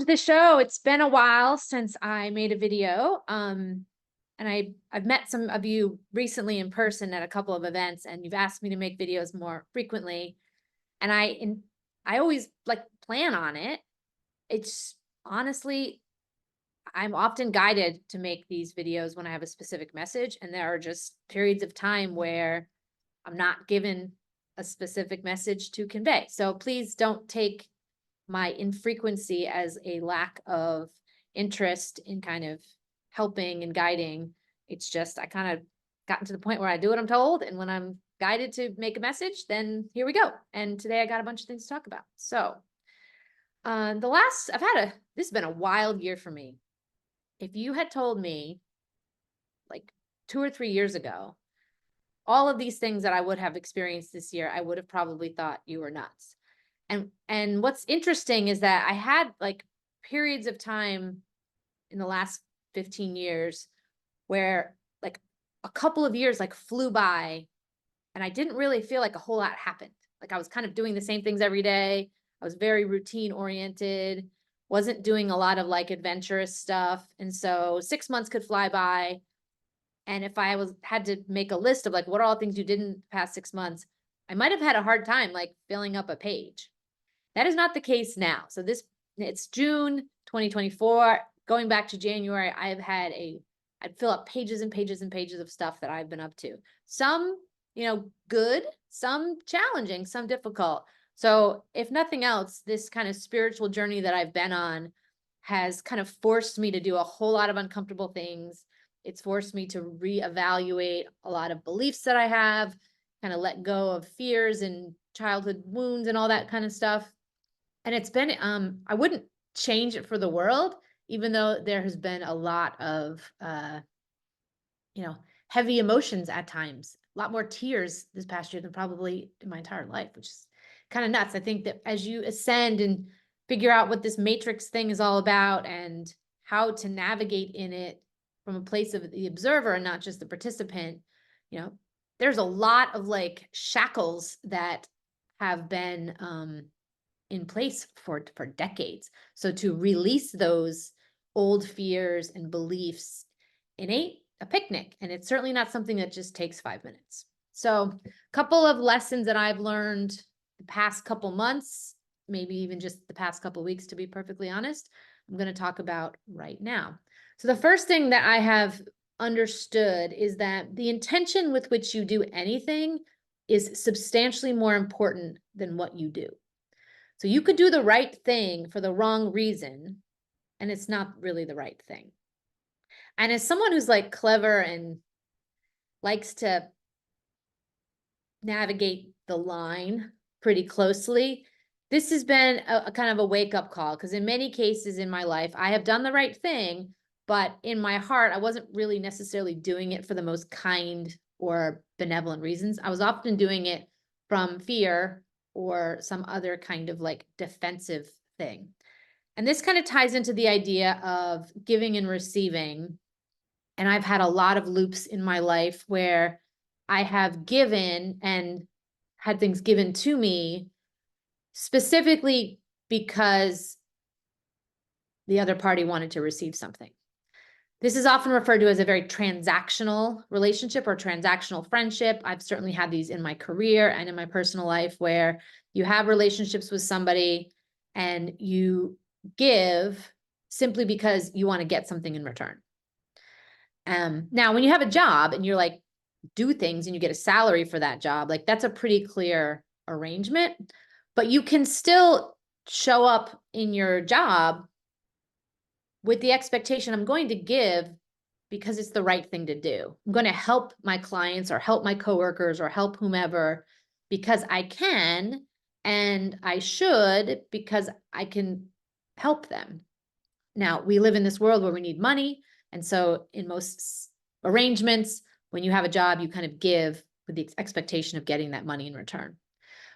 the show. It's been a while since I made a video. And I've met some of you recently in person at a couple of events, and you've asked me to make videos more frequently. And I always like plan on it. It's honestly, I'm often guided to make these videos when I have a specific message, and there are just periods of time where I'm not given a specific message to convey. So please don't take my infrequency as a lack of interest in kind of helping and guiding. It's just I kind of gotten to the point where I do what I'm told, and when I'm guided to make a message, then here we go. And today I got a bunch of things to talk about. So this has been a wild year for me. If you had told me like 2 or 3 years ago all of these things that I would have experienced this year, I would have probably thought you were nuts. And what's interesting is that I had like periods of time in the last 15 years where like a couple of years like flew by and I didn't really feel like a whole lot happened. Like I was kind of doing the same things every day. I was very routine oriented, wasn't doing a lot of like adventurous stuff. And so 6 months could fly by. And if I had to make a list of like what are all things you did in the past 6 months, I might have had a hard time like filling up a page. That is not the case now. So it's June 2024. Going back to January, I'd fill up pages and pages and pages of stuff that I've been up to. Some, good, some challenging, some difficult. So if nothing else, this kind of spiritual journey that I've been on has kind of forced me to do a whole lot of uncomfortable things. It's forced me to reevaluate a lot of beliefs that I have, kind of let go of fears and childhood wounds and all that kind of stuff. And it's been, I wouldn't change it for the world, even though there has been a lot of, heavy emotions at times, a lot more tears this past year than probably in my entire life, which is kind of nuts. I think that as you ascend and figure out what this matrix thing is all about and how to navigate in it from a place of the observer and not just the participant, there's a lot of like shackles that have been, in place for decades. So to release those old fears and beliefs ain't a picnic. And it's certainly not something that just takes 5 minutes. So a couple of lessons that I've learned the past couple months, maybe even just the past couple weeks, to be perfectly honest, I'm going to talk about right now. So the first thing that I have understood is that the intention with which you do anything is substantially more important than what you do. So you could do the right thing for the wrong reason, and it's not really the right thing. And as someone who's like clever and likes to navigate the line pretty closely, this has been a kind of a wake-up call, because in many cases in my life, I have done the right thing, but in my heart, I wasn't really necessarily doing it for the most kind or benevolent reasons. I was often doing it from fear or some other kind of like defensive thing. And this kind of ties into the idea of giving and receiving. And I've had a lot of loops in my life where I have given and had things given to me specifically because the other party wanted to receive something. This is often referred to as a very transactional relationship or transactional friendship. I've certainly had these in my career and in my personal life where you have relationships with somebody and you give simply because you want to get something in return. Now, when you have a job and you're like, do things and you get a salary for that job, like that's a pretty clear arrangement, but you can still show up in your job with the expectation I'm going to give because it's the right thing to do. I'm going to help my clients or help my coworkers or help whomever because I can, and I should because I can help them. Now, we live in this world where we need money. And so in most arrangements, when you have a job, you kind of give with the expectation of getting that money in return.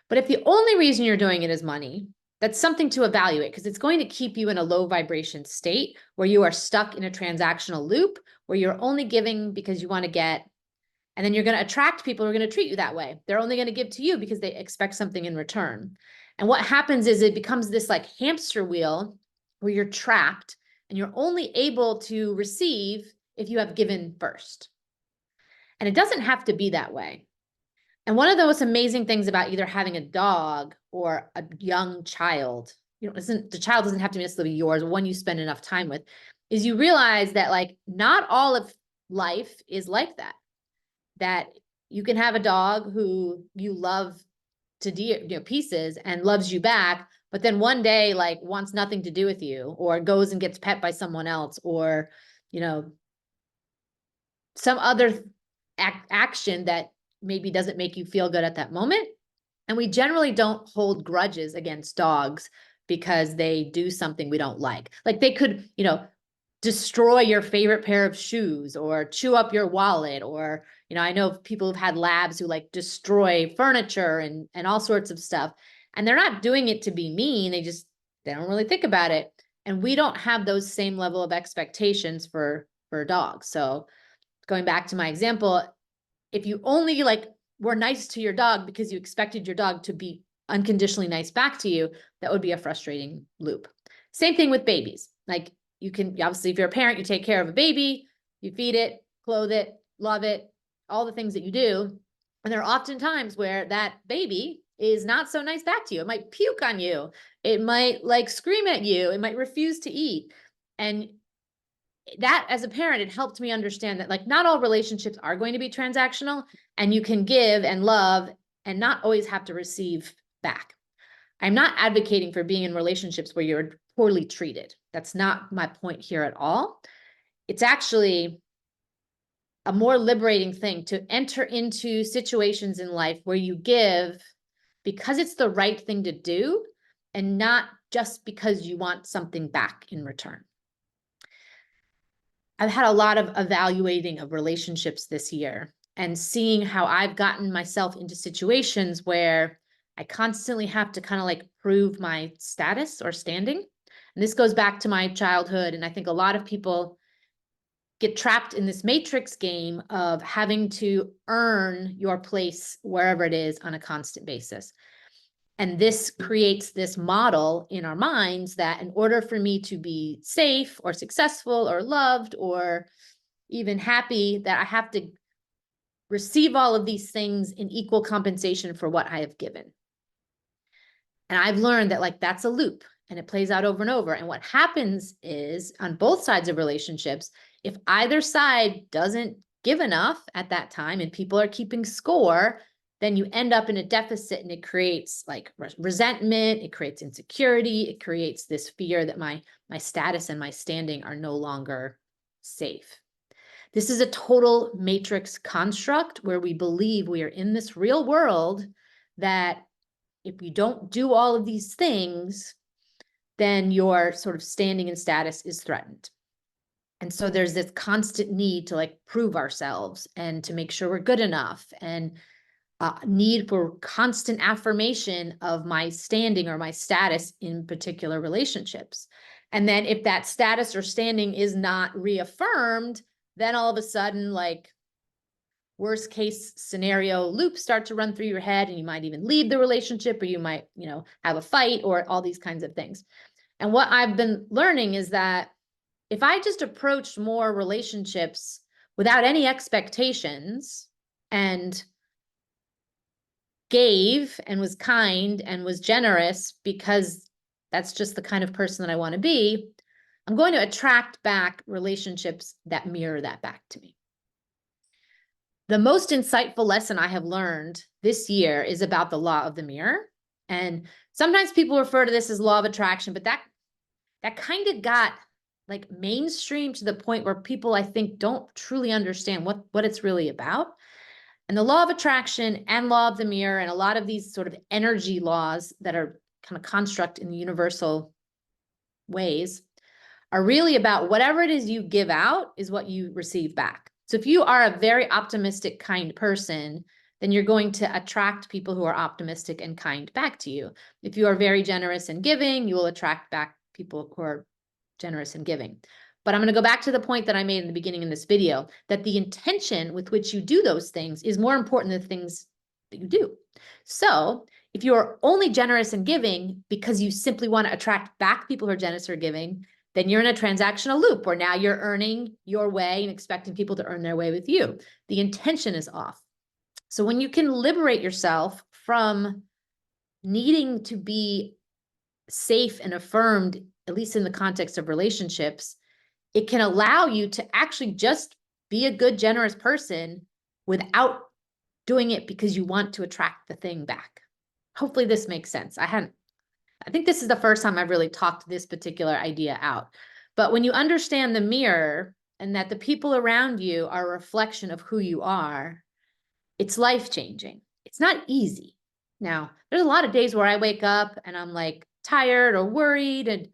But if the only reason you're doing it is money, that's something to evaluate, because it's going to keep you in a low vibration state where you are stuck in a transactional loop where you're only giving because you want to get, and then you're going to attract people who are going to treat you that way. They're only going to give to you because they expect something in return. And what happens is it becomes this like hamster wheel where you're trapped and you're only able to receive if you have given first. And it doesn't have to be that way. And one of the most amazing things about either having a dog or a young child, the child doesn't have to necessarily be yours, one you spend enough time with, is you realize that like not all of life is like that. That you can have a dog who you love to pieces and loves you back, but then one day like wants nothing to do with you, or goes and gets pet by someone else, or some other action that maybe doesn't make you feel good at that moment. And we generally don't hold grudges against dogs because they do something we don't like. Like they could, destroy your favorite pair of shoes or chew up your wallet, or, I know people who've had labs who like destroy furniture and all sorts of stuff. And they're not doing it to be mean. They don't really think about it. And we don't have those same level of expectations for dogs. So going back to my example, if you only like were nice to your dog because you expected your dog to be unconditionally nice back to you, that would be a frustrating loop. Same thing with babies. Like you can, obviously, if you're a parent, you take care of a baby, you feed it, clothe it, love it, all the things that you do. And there are often times where that baby is not so nice back to you. It might puke on you. It might like scream at you. It might refuse to eat. And that, as a parent, it helped me understand that like not all relationships are going to be transactional, and you can give and love and not always have to receive back. I'm not advocating for being in relationships where you're poorly treated. That's not my point here at all. It's actually a more liberating thing to enter into situations in life where you give because it's the right thing to do and not just because you want something back in return. I've had a lot of evaluating of relationships this year and seeing how I've gotten myself into situations where I constantly have to kind of like prove my status or standing. And this goes back to my childhood. And I think a lot of people get trapped in this matrix game of having to earn your place wherever it is on a constant basis. And this creates this model in our minds that in order for me to be safe or successful or loved or even happy, that I have to receive all of these things in equal compensation for what I have given. And I've learned that like that's a loop and it plays out over and over. And what happens is on both sides of relationships, if either side doesn't give enough at that time and people are keeping score, then you end up in a deficit, and it creates like resentment, it creates insecurity, it creates this fear that my status and my standing are no longer safe. This is a total matrix construct where we believe we are in this real world that if you don't do all of these things, then your sort of standing and status is threatened. And so there's this constant need to like prove ourselves and to make sure we're good enough, and need for constant affirmation of my standing or my status in particular relationships. And then if that status or standing is not reaffirmed, then all of a sudden, like worst case scenario loops start to run through your head, and you might even leave the relationship, or you might, have a fight, or all these kinds of things. And what I've been learning is that if I just approached more relationships without any expectations and gave and was kind and was generous because that's just the kind of person that I want to be, I'm going to attract back relationships that mirror that back to me. The most insightful lesson I have learned this year is about the law of the mirror. And sometimes people refer to this as law of attraction, but that kind of got like mainstream to the point where people, I think, don't truly understand what it's really about. And the law of attraction and law of the mirror and a lot of these sort of energy laws that are kind of construct in universal ways are really about whatever it is you give out is what you receive back. So if you are a very optimistic, kind person, then you're going to attract people who are optimistic and kind back to you. If you are very generous and giving, you will attract back people who are generous and giving. But I'm going to go back to the point that I made in the beginning in this video, that the intention with which you do those things is more important than the things that you do. So If you're only generous and giving because you simply want to attract back people who are generous or giving, then you're in a transactional loop where now you're earning your way and expecting people to earn their way with you. The intention is off. So when you can liberate yourself from needing to be safe and affirmed, at least in the context of relationships, it can allow you to actually just be a good, generous person without doing it because you want to attract the thing back. Hopefully this makes sense. I think this is the first time I've really talked this particular idea out. But when you understand the mirror and that the people around you are a reflection of who you are, it's life-changing. It's not easy. Now, there's a lot of days where I wake up and I'm like tired or worried and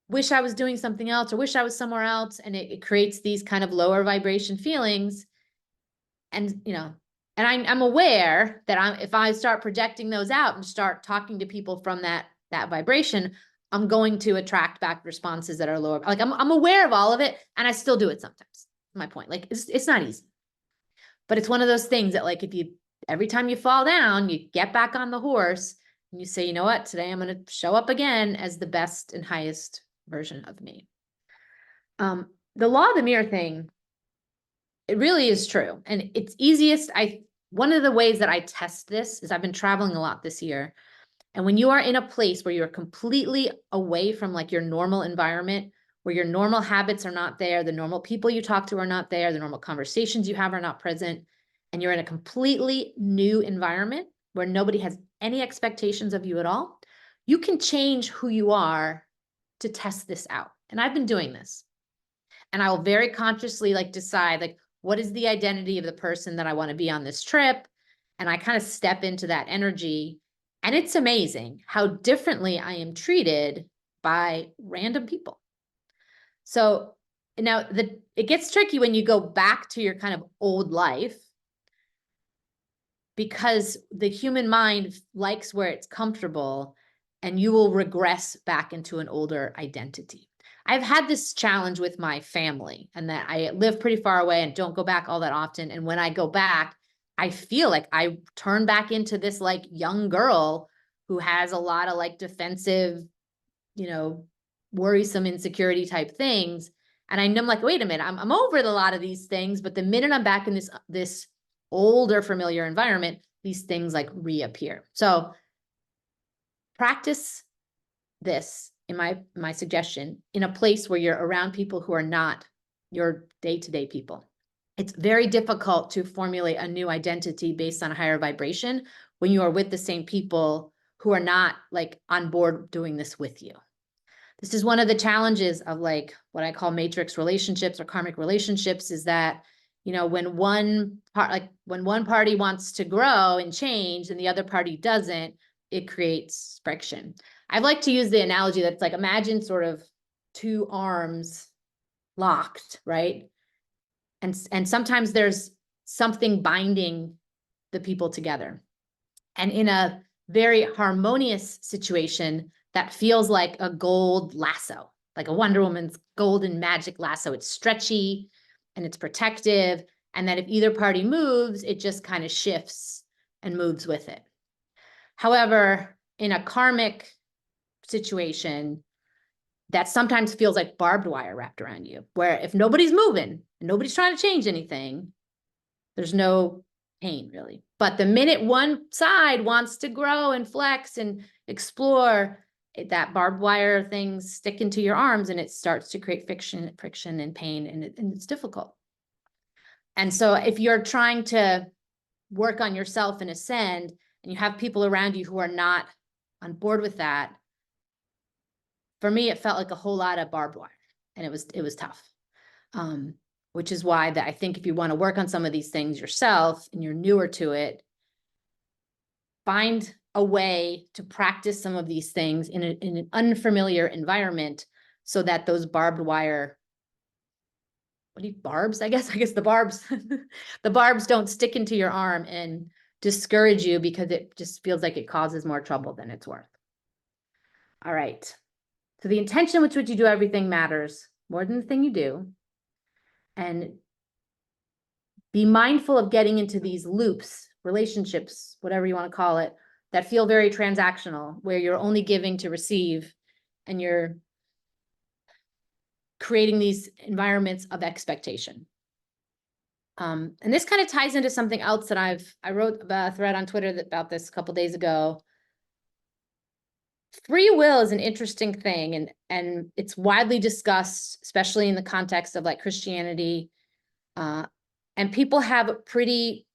wish I was doing something else or wish I was somewhere else. And it creates these kind of lower vibration feelings. And, and I'm aware that if I start projecting those out and start talking to people from that vibration, I'm going to attract back responses that are lower. Like I'm aware of all of it and I still do it sometimes. My point, like it's not easy, but it's one of those things that like, every time you fall down, you get back on the horse and you say, you know what, today I'm going to show up again as the best and highest version of me. The law of the mirror thing, it really is true. And it's easiest. One of the ways that I test this is I've been traveling a lot this year. And when you are in a place where you're completely away from like your normal environment, where your normal habits are not there, the normal people you talk to are not there, the normal conversations you have are not present, and you're in a completely new environment where nobody has any expectations of you at all, you can change who you are to test this out. And I've been doing this. And I will very consciously like decide like, what is the identity of the person that I want to be on this trip? And I kind of step into that energy. And it's amazing how differently I am treated by random people. So now it gets tricky when you go back to your kind of old life, because the human mind likes where it's comfortable and you will regress back into an older identity. I've had this challenge with my family and that I live pretty far away and don't go back all that often. And when I go back, I feel like I turn back into this like young girl who has a lot of like defensive, worrisome insecurity type things. And I'm like, wait a minute, I'm over a lot of these things. But the minute I'm back in this older familiar environment, these things like reappear. So practice this in my suggestion in a place where you're around people who are not your day-to-day people. It's very difficult to formulate a new identity based on a higher vibration when you are with the same people who are not like on board doing this with you. This is one of the challenges of like what I call matrix relationships or karmic relationships, is that, when one party wants to grow and change and the other party doesn't, it creates friction. I like to use the analogy that's like, imagine sort of two arms locked, right? And sometimes there's something binding the people together. And in a very harmonious situation, that feels like a gold lasso, like a Wonder Woman's golden magic lasso. It's stretchy and it's protective. And that if either party moves, it just kind of shifts and moves with it. However, in a karmic situation, that sometimes feels like barbed wire wrapped around you, where if nobody's moving and nobody's trying to change anything, there's no pain really. But the minute one side wants to grow and flex and explore, that barbed wire things stick into your arms and it starts to create friction and pain, and it's difficult. And so if you're trying to work on yourself and ascend and you have people around you who are not on board with that, for me, it felt like a whole lot of barbed wire, and it was tough. Which is why that I think if you want to work on some of these things yourself and you're newer to it, find a way to practice some of these things in an unfamiliar environment so that those barbed wire, barbs, I guess the barbs, the barbs don't stick into your arm and discourage you, because it just feels like it causes more trouble than it's worth. All right. So the intention with which you do everything matters more than the thing you do. And be mindful of getting into these loops, relationships, whatever you want to call it, that feel very transactional, where you're only giving to receive and you're creating these environments of expectation. And this kind of ties into something else that I wrote a thread on Twitter about this a couple days ago. Free will is an interesting thing, and it's widely discussed, especially in the context of like Christianity. And people have pretty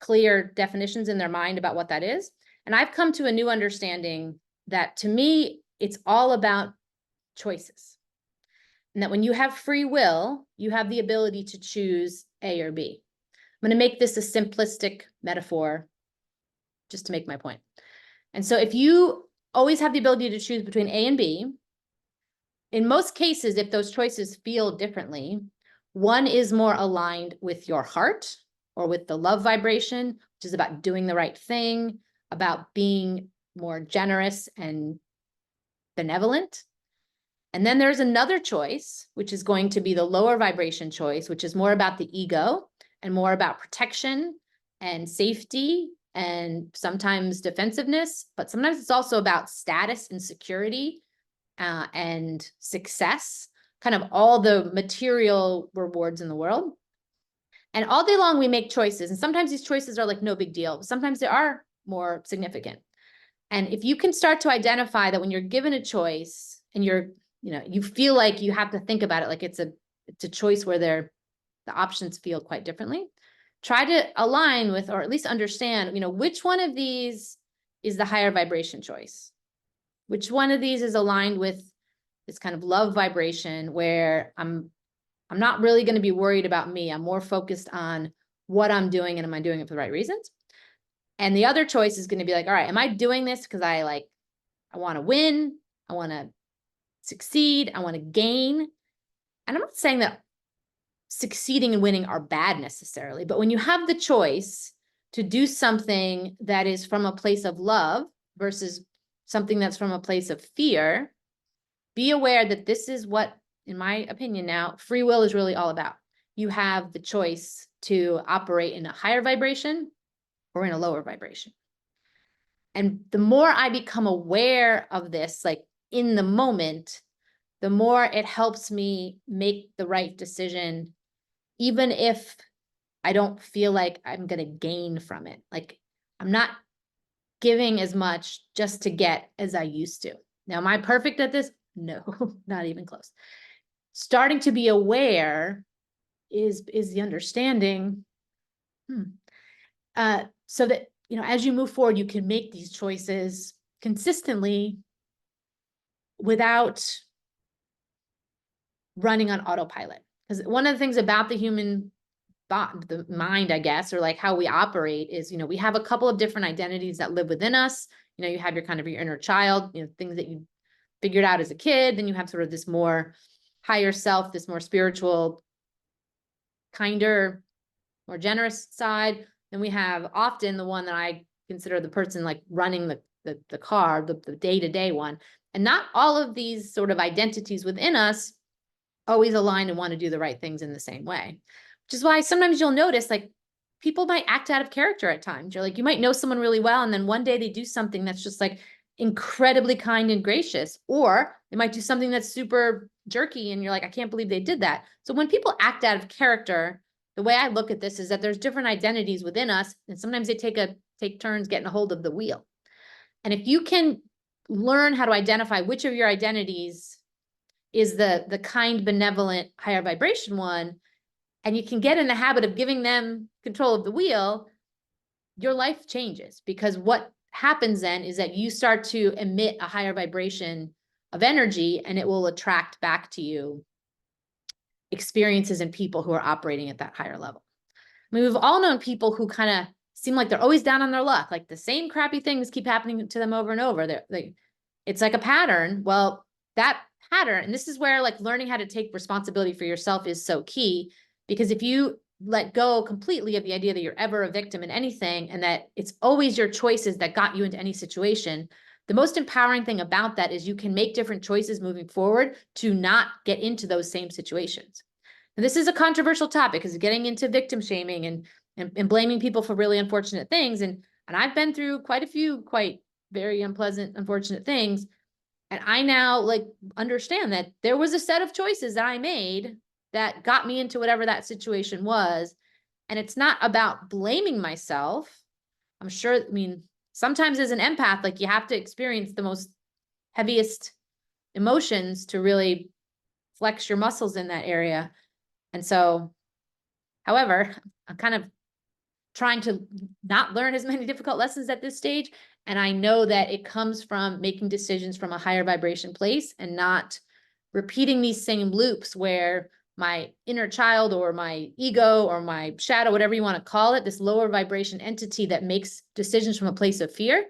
clear definitions in their mind about what that is. And I've come to a new understanding that, to me, it's all about choices. And that when you have free will, you have the ability to choose A or B. I'm going to make this a simplistic metaphor just to make my point. And so if you always have the ability to choose between A and B, in most cases, if those choices feel differently, one is more aligned with your heart or with the love vibration, which is about doing the right thing, about being more generous and benevolent. And then there's another choice, which is going to be the lower vibration choice, which is more about the ego and more about protection and safety and sometimes defensiveness, but sometimes it's also about status and security and success, kind of all the material rewards in the world. And all day long we make choices, and sometimes these choices are like no big deal. Sometimes they are more significant. And if you can start to identify that when you're given a choice and you feel like you have to think about it, like it's a choice where the options feel quite differently, try to align with, or at least understand, which one of these is the higher vibration choice? Which one of these is aligned with this kind of love vibration where I'm not really going to be worried about me. I'm more focused on what I'm doing and am I doing it for the right reasons? And the other choice is going to be like, all right, am I doing this because I want to win? I want to succeed. I want to gain. And I'm not saying that succeeding and winning are bad necessarily, but when you have the choice to do something that is from a place of love versus something that's from a place of fear, be aware that this is what, in my opinion now, free will is really all about. You have the choice to operate in a higher vibration or in a lower vibration. And the more I become aware of this, like in the moment, the more it helps me make the right decision, even if I don't feel like I'm going to gain from it. Like I'm not giving as much just to get as I used to. Now, am I perfect at this? No, not even close. Starting to be aware is the understanding. So that, as you move forward, you can make these choices consistently without running on autopilot. Because one of the things about the human the mind, I guess, or like how we operate is, we have a couple of different identities that live within us. You have your inner child, things that you figured out as a kid. Then you have sort of this more higher self, this more spiritual, kinder, more generous side. Then we have often the one that I consider the person like running the car, the day-to-day one. And not all of these sort of identities within us always align and want to do the right things in the same way. Which is why sometimes you'll notice like people might act out of character at times. You're like, you might know someone really well, and then one day they do something that's just like incredibly kind and gracious, or they might do something that's super jerky and you're like, I can't believe they did that. So when people act out of character, the way I look at this is that there's different identities within us, and sometimes they take turns getting a hold of the wheel. And if you can learn how to identify which of your identities is the kind, benevolent, higher vibration one, and you can get in the habit of giving them control of the wheel, your life changes, because what happens then is that you start to emit a higher vibration of energy, and it will attract back to you experiences and people who are operating at that higher level. I mean, we've all known people who kind of seem like they're always down on their luck, like the same crappy things keep happening to them over and over. It's like a pattern. Well, that pattern, and this is where like learning how to take responsibility for yourself is so key, because if you let go completely of the idea that you're ever a victim in anything and that it's always your choices that got you into any situation, the most empowering thing about that is you can make different choices moving forward to not get into those same situations. And this is a controversial topic because getting into victim shaming and blaming people for really unfortunate things. And And I've been through quite a few, quite very unpleasant, unfortunate things. And I now like understand that there was a set of choices that I made that got me into whatever that situation was. And it's not about blaming myself. I'm sure, I mean, sometimes as an empath, like you have to experience the most heaviest emotions to really flex your muscles in that area. And so, however, I'm kind of trying to not learn as many difficult lessons at this stage. And I know that it comes from making decisions from a higher vibration place and not repeating these same loops where my inner child or my ego or my shadow, whatever you want to call it, this lower vibration entity that makes decisions from a place of fear,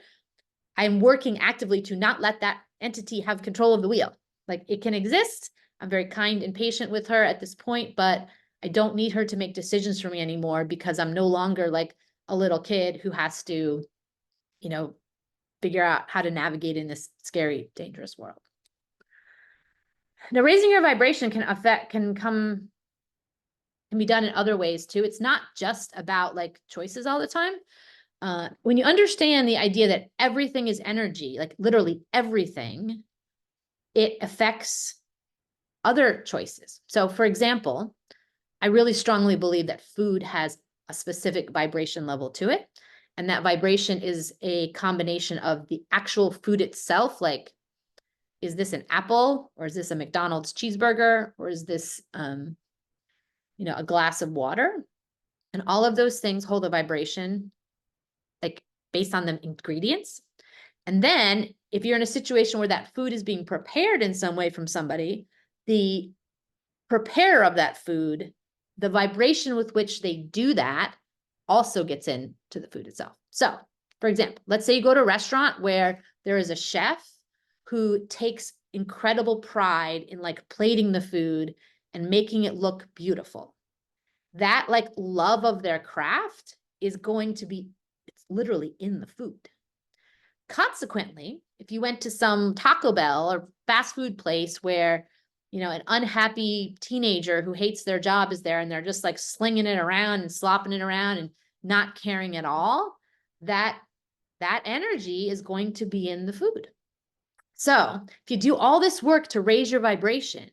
I'm working actively to not let that entity have control of the wheel. Like it can exist. I'm very kind and patient with her at this point, but I don't need her to make decisions for me anymore because I'm no longer like a little kid who has to, you know, figure out how to navigate in this scary, dangerous world. Now, raising your vibration can be done in other ways too. It's not just about like choices all the time. When you understand the idea that everything is energy, like literally everything, it affects other choices. So for example, I really strongly believe that food has a specific vibration level to it. And that vibration is a combination of the actual food itself, like, is this an apple or is this a McDonald's cheeseburger or is this, a glass of water? And all of those things hold a vibration, like based on the ingredients. And then if you're in a situation where that food is being prepared in some way from somebody, the preparer of that food, the vibration with which they do that also gets into the food itself. So, for example, let's say you go to a restaurant where there is a chef who takes incredible pride in like plating the food and making it look beautiful. That like love of their craft is going to be, it's literally in the food. Consequently, if you went to some Taco Bell or fast food place where, an unhappy teenager who hates their job is there and they're just like slinging it around and slopping it around and not caring at all, that energy is going to be in the food. So if you do all this work to raise your vibration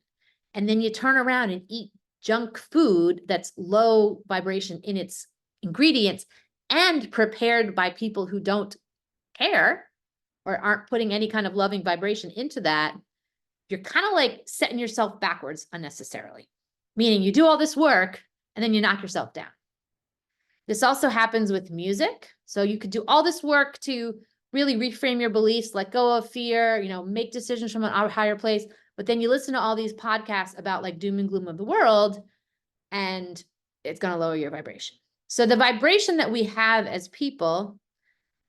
and then you turn around and eat junk food that's low vibration in its ingredients and prepared by people who don't care or aren't putting any kind of loving vibration into that, you're kind of like setting yourself backwards unnecessarily. Meaning you do all this work and then you knock yourself down. This also happens with music. So you could do all this work to really reframe your beliefs, let go of fear, make decisions from a higher place. But then you listen to all these podcasts about like doom and gloom of the world, and it's going to lower your vibration. So the vibration that we have as people,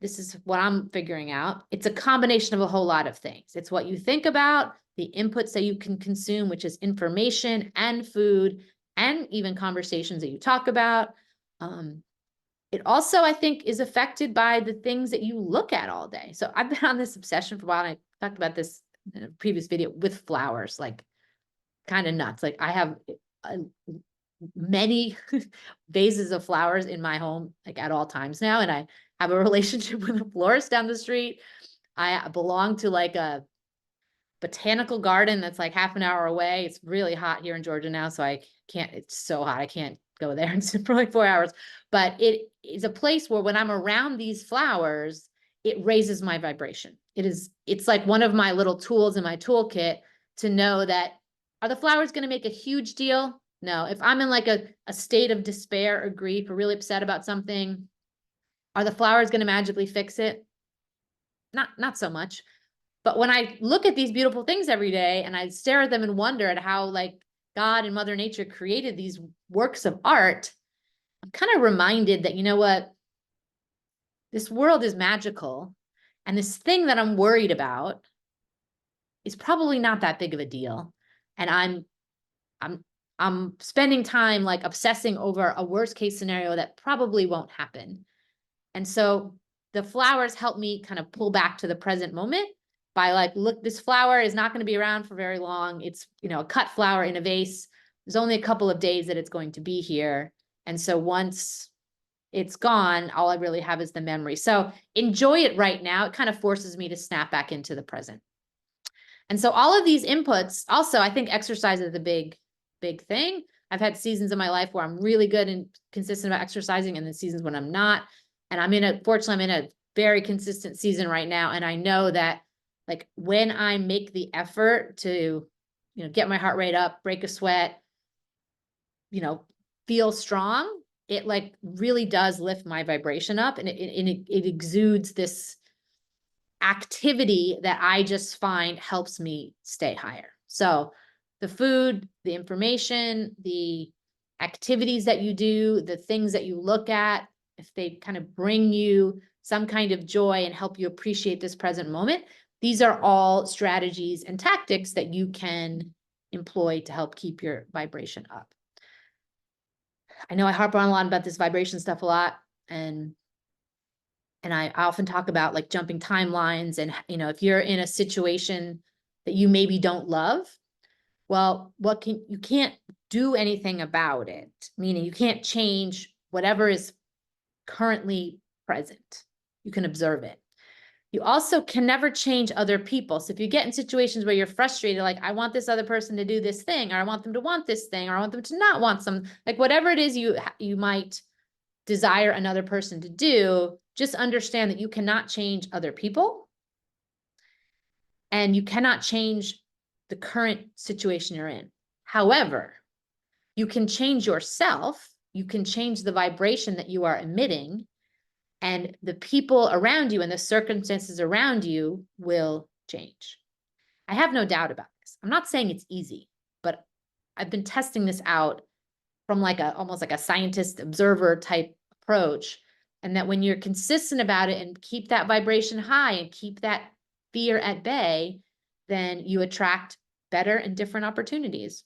this is what I'm figuring out. It's a combination of a whole lot of things. It's what you think about, the inputs that you can consume, which is information and food, and even conversations that you talk about. It also, I think, is affected by the things that you look at all day. So I've been on this obsession for a while, and I talked about this in a previous video with flowers, like kind of nuts. Like I have many vases of flowers in my home, like at all times now. And I have a relationship with a florist down the street. I belong to like a botanical garden that's like half an hour away. It's really hot here in Georgia now, so I can't, it's so hot. I can't go there and sit for like 4 hours, but it is a place where when I'm around these flowers, it raises my vibration. It's like one of my little tools in my toolkit to know that, are the flowers going to make a huge deal? No. If I'm in like a state of despair or grief or really upset about something, are the flowers going to magically fix it? Not so much. But when I look at these beautiful things every day and I stare at them and wonder at how like God and Mother Nature created these works of art, I'm kind of reminded that, you know what? This world is magical. And this thing that I'm worried about is probably not that big of a deal. And I'm spending time like obsessing over a worst case scenario that probably won't happen. And so the flowers help me kind of pull back to the present moment by like, look, this flower is not going to be around for very long. It's, a cut flower in a vase. There's only a couple of days that it's going to be here. And so once it's gone. All I really have is the memory. So enjoy it right now. It kind of forces me to snap back into the present. And so all of these inputs, also, I think exercise is the big thing. I've had seasons of my life where I'm really good and consistent about exercising, and then seasons when I'm not. And fortunately, I'm in a very consistent season right now. And I know that like when I make the effort to, get my heart rate up, break a sweat, feel strong, it like really does lift my vibration up, and it exudes this activity that I just find helps me stay higher. So the food, the information, the activities that you do, the things that you look at, if they kind of bring you some kind of joy and help you appreciate this present moment, these are all strategies and tactics that you can employ to help keep your vibration up. I know I harp on a lot about this vibration stuff a lot, and I often talk about like jumping timelines, and if you're in a situation that you maybe don't love, well, you can't do anything about it, meaning you can't change whatever is currently present. You can observe it. You also can never change other people. So if you get in situations where you're frustrated, like I want this other person to do this thing, or I want them to want this thing, or I want them to not want some, like whatever it is you might desire another person to do, just understand that you cannot change other people, and you cannot change the current situation you're in. However, you can change yourself. You can change the vibration that you are emitting, and the people around you and the circumstances around you will change. I have no doubt about this. I'm not saying it's easy, but I've been testing this out from like almost like a scientist observer type approach. And that when you're consistent about it and keep that vibration high and keep that fear at bay, then you attract better and different opportunities.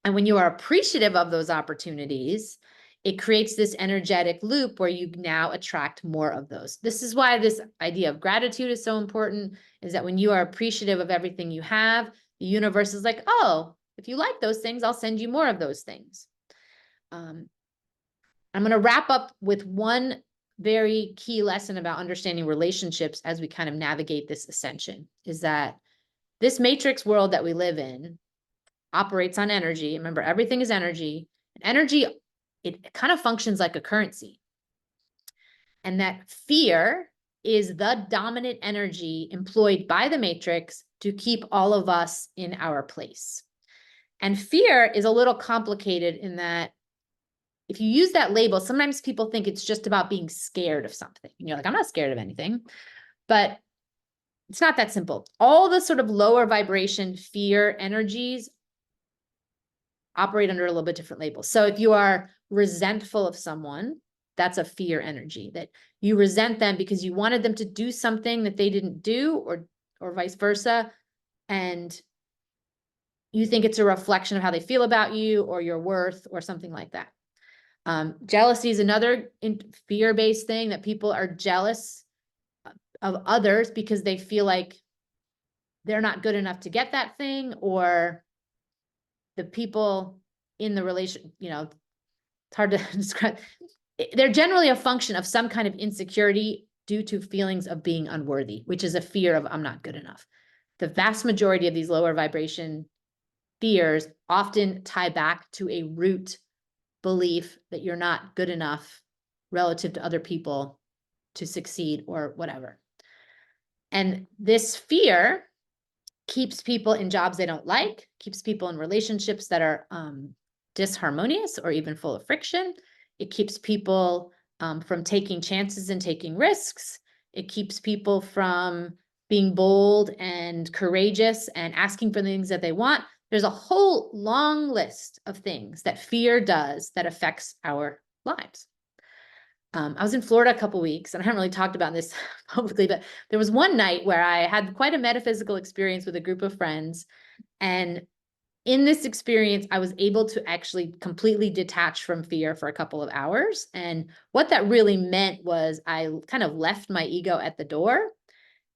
And when you are appreciative of those opportunities, it creates this energetic loop where you now attract more of those. This is why this idea of gratitude is so important, is that when you are appreciative of everything you have, the universe is like, oh, if you like those things, I'll send you more of those things. I'm going to wrap up with one very key lesson about understanding relationships as we kind of navigate this ascension, is that this matrix world that we live in operates on energy. Remember, everything is energy. And energy, it kind of functions like a currency. And that fear is the dominant energy employed by the matrix to keep all of us in our place. And fear is a little complicated in that if you use that label, sometimes people think it's just about being scared of something. And you're like, I'm not scared of anything. But it's not that simple. All the sort of lower vibration fear energies operate under a little bit different labels. So if you are resentful of someone, that's a fear energy, that you resent them because you wanted them to do something that they didn't do, or vice versa. And you think it's a reflection of how they feel about you or your worth or something like that. Jealousy is another fear-based thing, that people are jealous of others because they feel like they're not good enough to get that thing, or the people in the relation, it's hard to describe. They're generally a function of some kind of insecurity due to feelings of being unworthy, which is a fear of I'm not good enough. The vast majority of these lower vibration fears often tie back to a root belief that you're not good enough relative to other people to succeed or whatever. And this fear keeps people in jobs they don't like, keeps people in relationships that are disharmonious or even full of friction. It keeps people from taking chances and taking risks. It keeps people from being bold and courageous and asking for things that they want. There's a whole long list of things that fear does that affects our lives. I was in Florida a couple weeks, and I haven't really talked about this publicly, but there was one night where I had quite a metaphysical experience with a group of friends. And in this experience, I was able to actually completely detach from fear for a couple of hours. And what that really meant was I kind of left my ego at the door,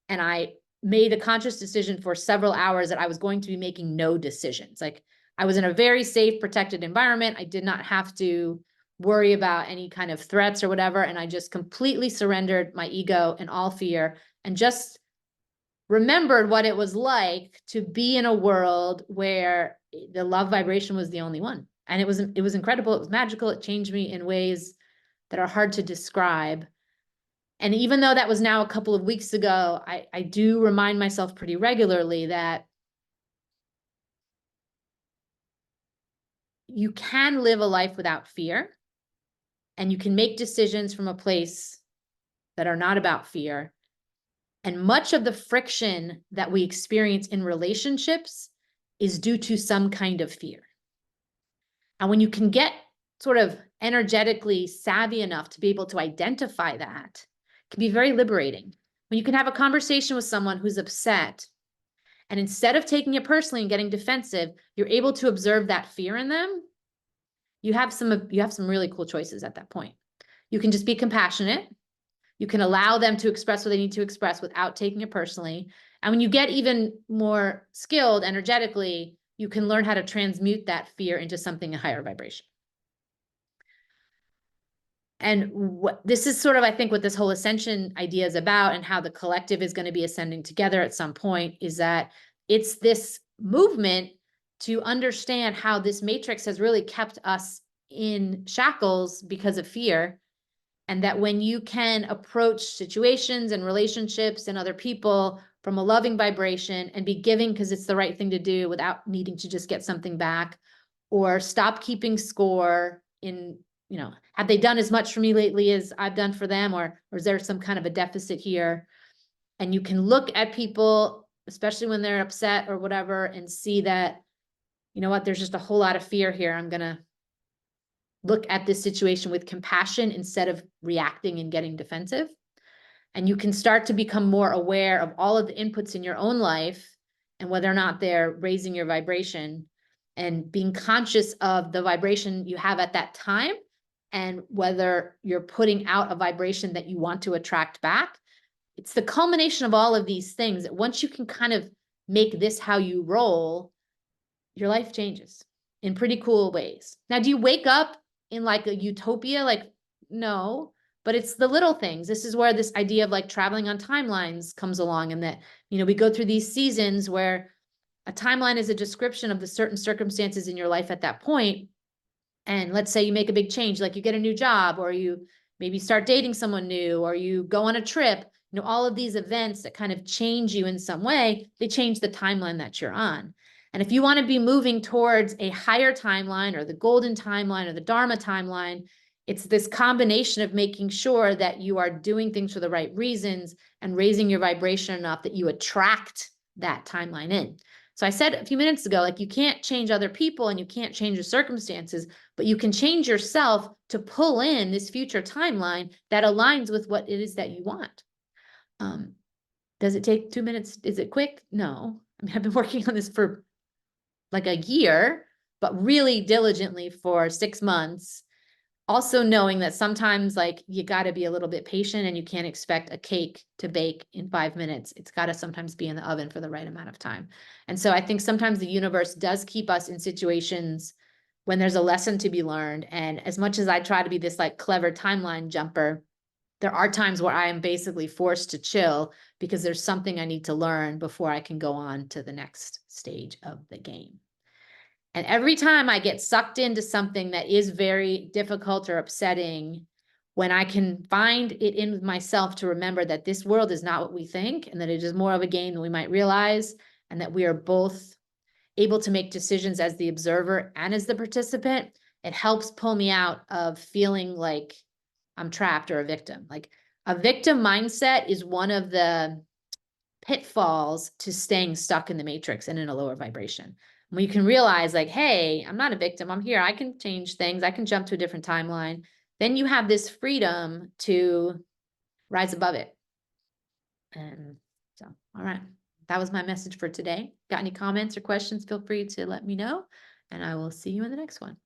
and I made a conscious decision for several hours that I was going to be making no decisions. Like, I was in a very safe, protected environment. I did not have to worry about any kind of threats or whatever. And I just completely surrendered my ego and all fear and just remembered what it was like to be in a world where the love vibration was the only one. And it was incredible. It was magical. It changed me in ways that are hard to describe. And even though that was now a couple of weeks ago, I do remind myself pretty regularly that you can live a life without fear, and you can make decisions from a place that are not about fear. And much of the friction that we experience in relationships is due to some kind of fear. And when you can get sort of energetically savvy enough to be able to identify that, it can be very liberating. When you can have a conversation with someone who's upset, and instead of taking it personally and getting defensive, you're able to observe that fear in them, you have some really cool choices at that point. You can just be compassionate. You can allow them to express what they need to express without taking it personally. And when you get even more skilled energetically, you can learn how to transmute that fear into something a higher vibration. And this is sort of, I think, what this whole ascension idea is about, and how the collective is going to be ascending together at some point, is that it's this movement to understand how this matrix has really kept us in shackles because of fear. And that when you can approach situations and relationships and other people from a loving vibration and be giving because it's the right thing to do without needing to just get something back, or stop keeping score in, have they done as much for me lately as I've done for them? Or is there some kind of a deficit here? And you can look at people, especially when they're upset or whatever, and see that, you know what, there's just a whole lot of fear here. I'm going to look at this situation with compassion instead of reacting and getting defensive. And you can start to become more aware of all of the inputs in your own life and whether or not they're raising your vibration, and being conscious of the vibration you have at that time and whether you're putting out a vibration that you want to attract back. It's the culmination of all of these things that once you can kind of make this how you roll, your life changes in pretty cool ways. Now, do you wake up in like a utopia? Like, no, but it's the little things. This is where this idea of like traveling on timelines comes along, and that, we go through these seasons where a timeline is a description of the certain circumstances in your life at that point. And let's say you make a big change, like you get a new job, or you maybe start dating someone new, or you go on a trip, all of these events that kind of change you in some way, they change the timeline that you're on. And if you want to be moving towards a higher timeline, or the golden timeline, or the Dharma timeline, it's this combination of making sure that you are doing things for the right reasons and raising your vibration enough that you attract that timeline in. So I said a few minutes ago, like, you can't change other people and you can't change your circumstances, but you can change yourself to pull in this future timeline that aligns with what it is that you want. Does it take 2 minutes? Is it quick? No. I mean, I've been working on this for like a year, but really diligently for 6 months. Also knowing that sometimes, like, you got to be a little bit patient, and you can't expect a cake to bake in 5 minutes. It's got to sometimes be in the oven for the right amount of time. And so I think sometimes the universe does keep us in situations when there's a lesson to be learned. And as much as I try to be this like clever timeline jumper, there are times where I am basically forced to chill because there's something I need to learn before I can go on to the next stage of the game. And every time I get sucked into something that is very difficult or upsetting, when I can find it in myself to remember that this world is not what we think, and that it is more of a game than we might realize, and that we are both able to make decisions as the observer and as the participant, it helps pull me out of feeling like I'm trapped or a victim. Like, a victim mindset is one of the pitfalls to staying stuck in the matrix and in a lower vibration. When you can realize, like, hey, I'm not a victim, I'm here, I can change things, I can jump to a different timeline, then you have this freedom to rise above it. And so, all right, that was my message for today. Got any comments or questions? Feel free to let me know, and I will see you in the next one.